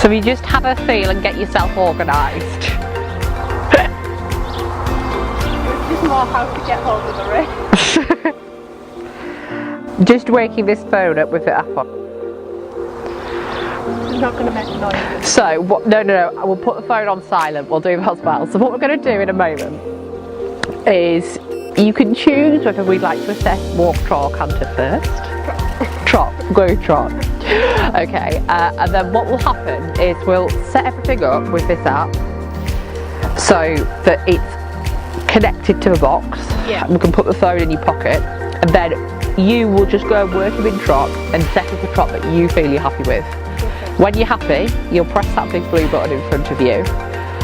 So you just have a feel and get yourself organised. It's more how to get hold of the wrist. Just waking this phone up with the app on. It's not going to make noise. So, what? No, we'll put the phone on silent, we'll do that as well. So what we're going to do in a moment is you can choose whether we'd like to assess walk, trot or canter first. Trot, go trot. Okay, and then what will happen is we'll set everything up with this app so that it's connected to a box. Yeah. We can put the phone in your pocket, and then you will just go and work in trot and set up a trot that you feel you're happy with. Okay. When you're happy, you'll press that big blue button in front of you,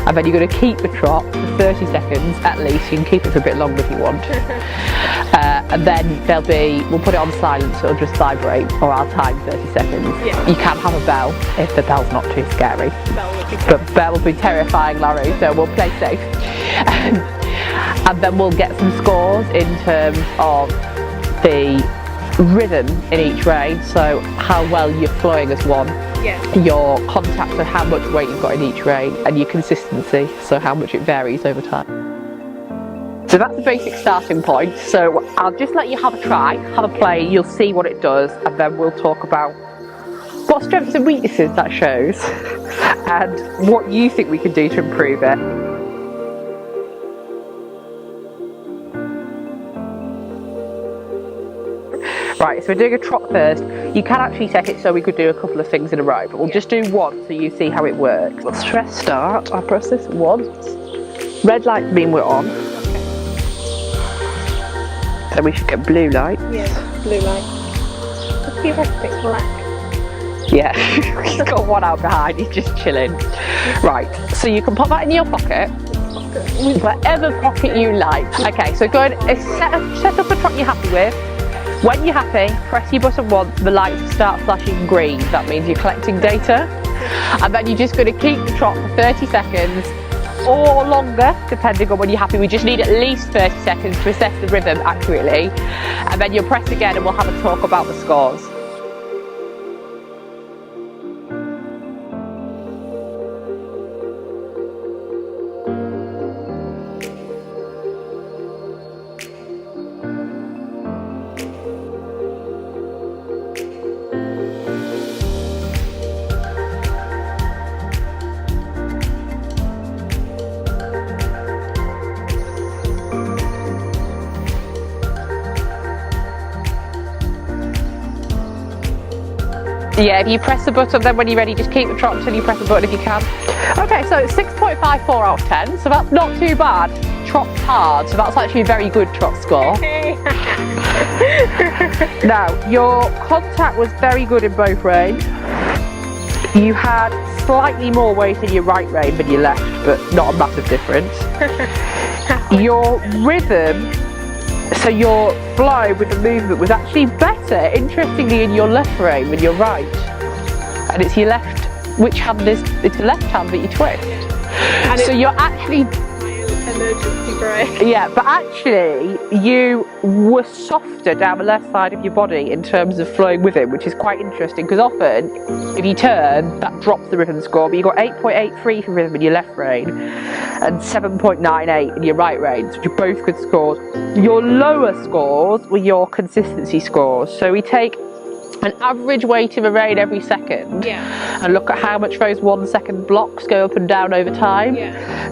and then you're going to keep the trot for 30 seconds at least. You can keep it for a bit longer if you want. And then we'll put it on silent so it'll just vibrate, or I'll time 30 seconds. Yeah. You can have a bell if the bell's not too scary. Bell would be But bell will be terrifying, Larry, so we'll play safe. And then we'll get some scores in terms of the rhythm in each rein, so how well you're flowing as one, Yeah. your contact, so how much weight you've got in each rein, and your consistency, so how much it varies over time. So that's the basic starting point. So I'll just let you have a try, have a play, you'll see what it does, and then we'll talk about what strengths and weaknesses that shows and what you think we can do to improve it. Right, so we're doing a trot first. You can actually set it so we could do a couple of things in a row, but we'll just do one so you see how it works. Let's press start. I'll press this once. Red light mean we're on. Okay. Then we should get blue light. Yeah, blue light. Let's see if I can pick black. Yeah, he's got one out behind, he's just chilling. Right, so you can pop that in your pocket. Whatever pocket you like. Okay, so go and set up a trot you're happy with. When you're happy, press your button once, the lights start flashing green. That means you're collecting data. And then you're just going to keep the trot for 30 seconds or longer, depending on when you're happy. We just need at least 30 seconds to assess the rhythm accurately. And then you'll press again and we'll have a talk about the scores. Yeah, if you press the button, then when you're ready, just keep the trot until you press the button if you can. Okay, so it's 6.54 out of 10, so that's not too bad. Trot's hard, so that's actually a very good trot score. Now, your contact was very good in both reins. You had slightly more weight in your right rein than your left, but not a massive difference. Your rhythm, so your flow with the movement was actually better, interestingly, in your left rein than your right. And it's your left, which hand is, it's the left hand that you twist. And so you're actually... Emergency brake. Yeah, but actually you were softer down the left side of your body in terms of flowing with it, which is quite interesting, because often if you turn, that drops the rhythm score, but you got 8.83 for rhythm in your left rein and 7.98 in your right rein, which are both good scores. Your lower scores were your consistency scores, so we take an average weight of a rein every second, and look at how much those 1 second blocks go up and down over time.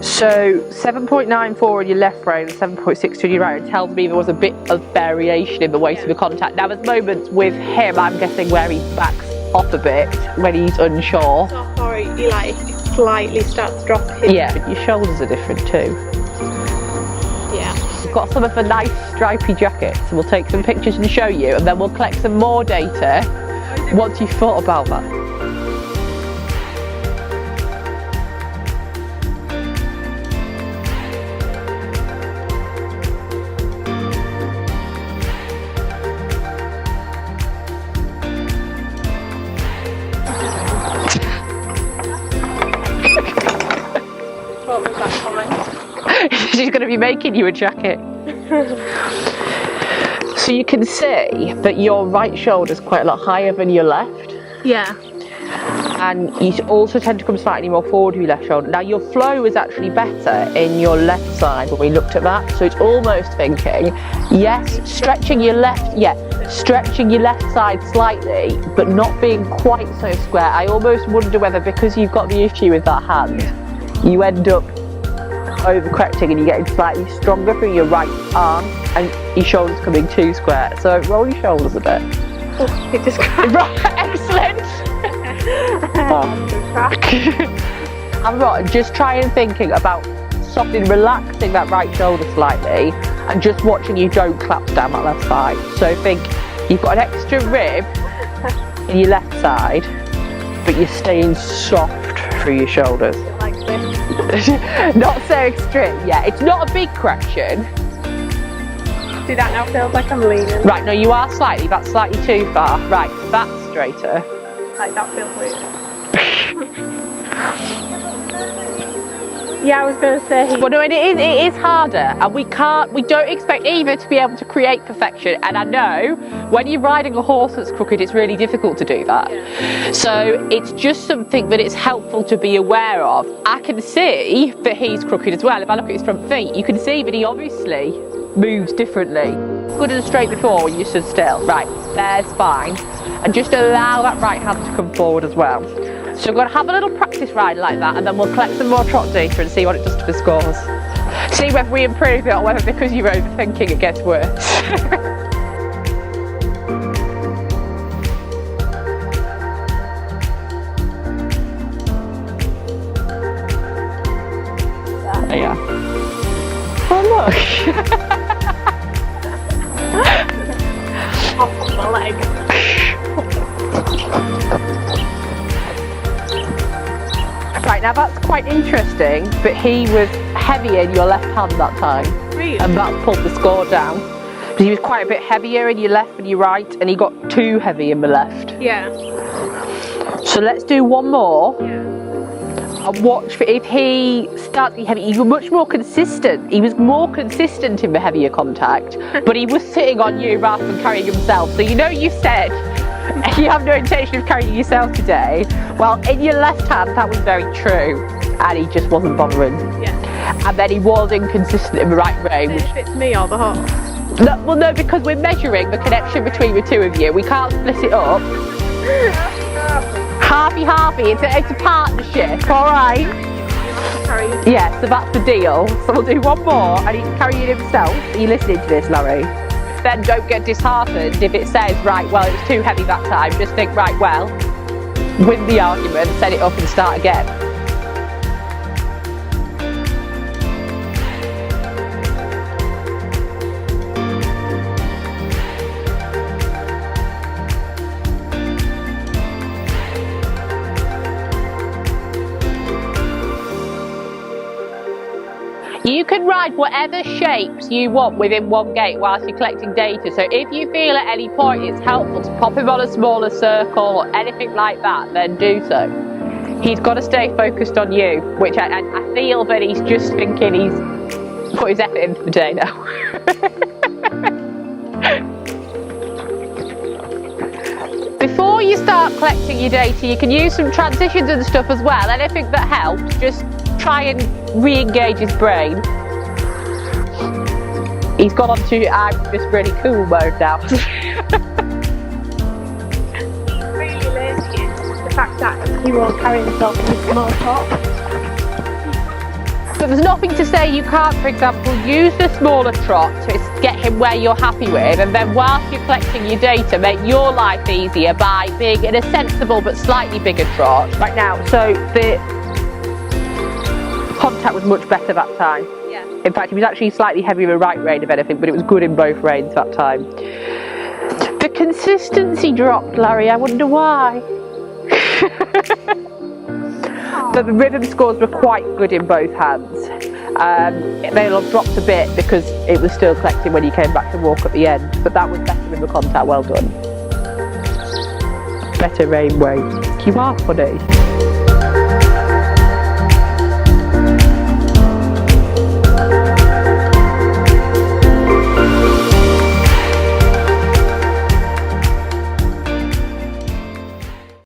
So 7.94 in your left rein and 7.62 in your right rein tells me there was a bit of variation in the weight of the contact. Now there's moments with him, I'm guessing, where he backs off a bit when he's unsure. Or he like slightly starts dropping. Yeah, but your shoulders are different too. Yeah. We've got some of the nice stripy jackets, so we'll take some pictures and show you, and then we'll collect some more data once you've thought about that. What was that comment? She's going to be making you a jacket. So you can see that your right shoulder is quite a lot higher than your left. Yeah. and you also tend to come slightly more forward with your left shoulder. Now your flow is actually better in your left side when we looked at that, so it's almost thinking, yes, stretching your left side slightly, but not being quite so square. I almost wonder whether because you've got the issue with that hand, you end up overcorrecting and you're getting slightly stronger through your right arm and your shoulders coming too square. So roll your shoulders a bit. Oh, it just Right, excellent. I'm just trying thinking about softening, relaxing that right shoulder slightly and just watching you don't collapse down that left side. So think you've got an extra rib in your left side, but you're staying soft through your shoulders. like this. Not so extreme, yeah. It's not a big correction. See, that now feels like I'm leaning. Right, no, you are slightly, that's slightly too far. Right, that's straighter. Like that feels weird. Yeah, I was going to say. Well, no, it is harder, and we don't expect either to be able to create perfection. And I know when you're riding a horse that's crooked, it's really difficult to do that. Yeah. So it's just something that it's helpful to be aware of. I can see that he's crooked as well. If I look at his front feet, you can see that he obviously moves differently. Good and straight before when you stood still. Right, there's fine. And just allow that right hand to come forward as well. So we're going to have a little practice ride like that, and then we'll collect some more trot data and see what it does to the scores. See whether we improve it or whether because you're overthinking it gets worse. There you are. Oh look! Off my leg. Right, now that's quite interesting, but he was heavier in your left hand that time. Really? And that pulled the score down. Because he was quite a bit heavier in your left and your right, and he got too heavy in the left. Yeah. So let's do one more. Yeah. And watch for if he starts to be heavy. He was much more consistent. He was more consistent in the heavier contact, but he was sitting on you rather than carrying himself. So you know you said you have no intention of carrying yourself today. Well, in your left hand, that was very true, and he just wasn't bothering. Yeah. And then he was inconsistent in the right range. If it's me or the horse. No, well, no, because we're measuring the connection between the two of you. We can't split it up. Halfy, it's a partnership, all right? Yeah, so that's the deal. So we'll do one more, and he can carry it himself. Are you listening to this, Larry? Then don't get disheartened if it says, right, well, it was too heavy that time. Just think, right, well, win the argument, set it up and start again. You can ride whatever shapes you want within one gait whilst you're collecting data. So if you feel at any point it's helpful to pop him on a smaller circle or anything like that, then do so. He's got to stay focused on you, which I feel that he's just thinking he's put his effort in for the day now. Before you start collecting your data, you can use some transitions and stuff as well. Anything that helps, just try and re-engage his brain. He's gone on to I'm just really cool mode now. Really lazy is the fact that he won't carry himself in a small top. But there's nothing to say you can't, for example, use the smaller trot to get him where you're happy with, and then whilst you're collecting your data, make your life easier by being in a sensible but slightly bigger trot. Right now, so the contact was much better that time. Yeah. In fact, he was actually slightly heavier in right rein, if anything, but it was good in both reins that time. The consistency dropped, Larry. I wonder why. But the rhythm scores were quite good in both hands. They'll have dropped a bit because it was still collecting when you came back to walk at the end, but that was better in the contact. Well done. Better rein weight. You are funny.